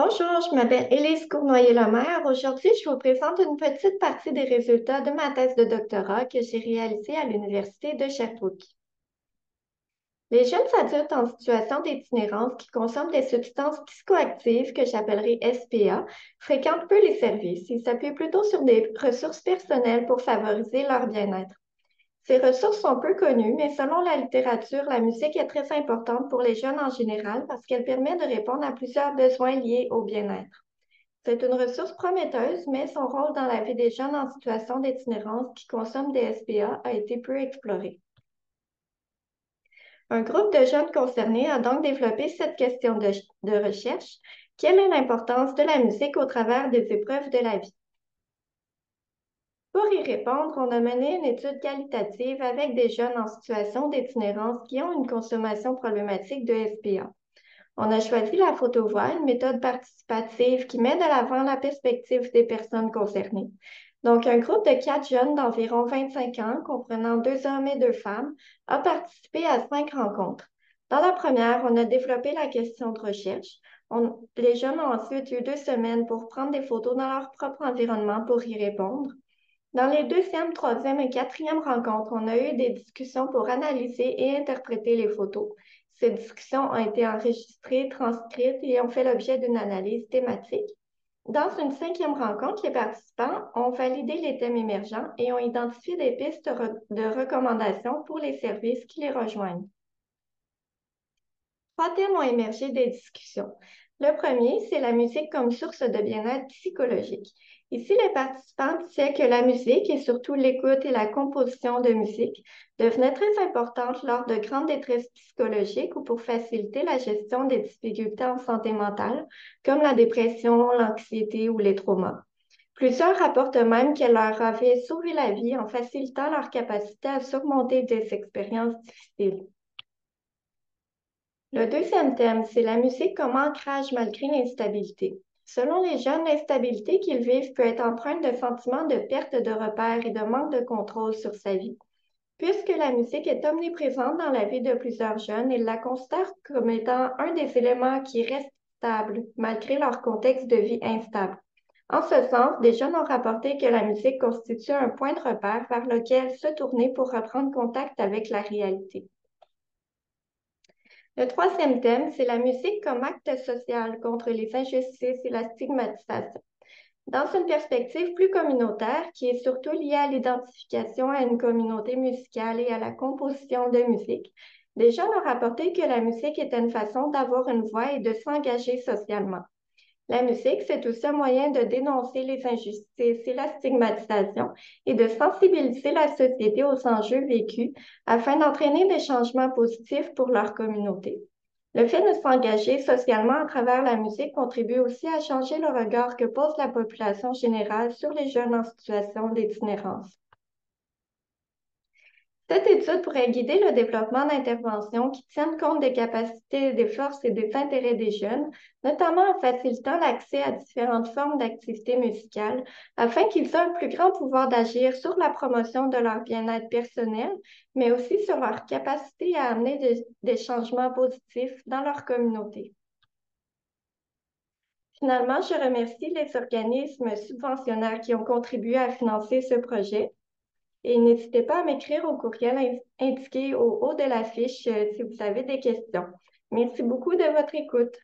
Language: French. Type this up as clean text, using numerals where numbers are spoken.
Bonjour, je m'appelle Élise Cournoyer-Lemaire. Aujourd'hui, je vous présente une petite partie des résultats de ma thèse de doctorat que j'ai réalisée à l'Université de Sherbrooke. Les jeunes adultes en situation d'itinérance qui consomment des substances psychoactives que j'appellerai SPA fréquentent peu les services. Ils s'appuient plutôt sur des ressources personnelles pour favoriser leur bien-être. Ces ressources sont peu connues, mais selon la littérature, la musique est très importante pour les jeunes en général parce qu'elle permet de répondre à plusieurs besoins liés au bien-être. C'est une ressource prometteuse, mais son rôle dans la vie des jeunes en situation d'itinérance qui consomment des SPA a été peu exploré. Un groupe de jeunes concernés a donc développé cette question de recherche. Quelle est l'importance de la musique au travers des épreuves de la vie? Pour y répondre, on a mené une étude qualitative avec des jeunes en situation d'itinérance qui ont une consommation problématique de SPA. On a choisi la photovoix, une méthode participative qui met de l'avant la perspective des personnes concernées. Donc, un groupe de 4 jeunes d'environ 25 ans, comprenant 2 hommes et 2 femmes, a participé à 5 rencontres. Dans la première, on a développé la question de recherche. Les jeunes ont ensuite eu 2 semaines pour prendre des photos dans leur propre environnement pour y répondre. Dans les deuxième, troisième et quatrième rencontres, on a eu des discussions pour analyser et interpréter les photos. Ces discussions ont été enregistrées, transcrites et ont fait l'objet d'une analyse thématique. Dans une cinquième rencontre, les participants ont validé les thèmes émergents et ont identifié des pistes de recommandations pour les services qui les rejoignent. 3 thèmes ont émergé des discussions. Le premier, c'est la musique comme source de bien-être psychologique. Ici, les participants disaient que la musique et surtout l'écoute et la composition de musique devenaient très importantes lors de grandes détresses psychologiques ou pour faciliter la gestion des difficultés en santé mentale, comme la dépression, l'anxiété ou les traumas. Plusieurs rapportent même qu'elle leur avait sauvé la vie en facilitant leur capacité à surmonter des expériences difficiles. Le deuxième thème, c'est la musique comme ancrage malgré l'instabilité. Selon les jeunes, l'instabilité qu'ils vivent peut être empreinte de sentiments de perte de repères et de manque de contrôle sur sa vie. Puisque la musique est omniprésente dans la vie de plusieurs jeunes, ils la considèrent comme étant un des éléments qui restent stables malgré leur contexte de vie instable. En ce sens, des jeunes ont rapporté que la musique constitue un point de repère vers lequel se tourner pour reprendre contact avec la réalité. Le troisième thème, c'est la musique comme acte social contre les injustices et la stigmatisation. Dans une perspective plus communautaire, qui est surtout liée à l'identification à une communauté musicale et à la composition de musique, des jeunes ont rapporté que la musique était une façon d'avoir une voix et de s'engager socialement. La musique, c'est aussi un moyen de dénoncer les injustices et la stigmatisation et de sensibiliser la société aux enjeux vécus afin d'entraîner des changements positifs pour leur communauté. Le fait de s'engager socialement à travers la musique contribue aussi à changer le regard que pose la population générale sur les jeunes en situation d'itinérance. Cette étude pourrait guider le développement d'interventions qui tiennent compte des capacités, des forces et des intérêts des jeunes, notamment en facilitant l'accès à différentes formes d'activités musicales, afin qu'ils aient un plus grand pouvoir d'agir sur la promotion de leur bien-être personnel, mais aussi sur leur capacité à amener des changements positifs dans leur communauté. Finalement, je remercie les organismes subventionnaires qui ont contribué à financer ce projet. Et n'hésitez pas à m'écrire au courriel indiqué au haut de la fiche si vous avez des questions. Merci beaucoup de votre écoute.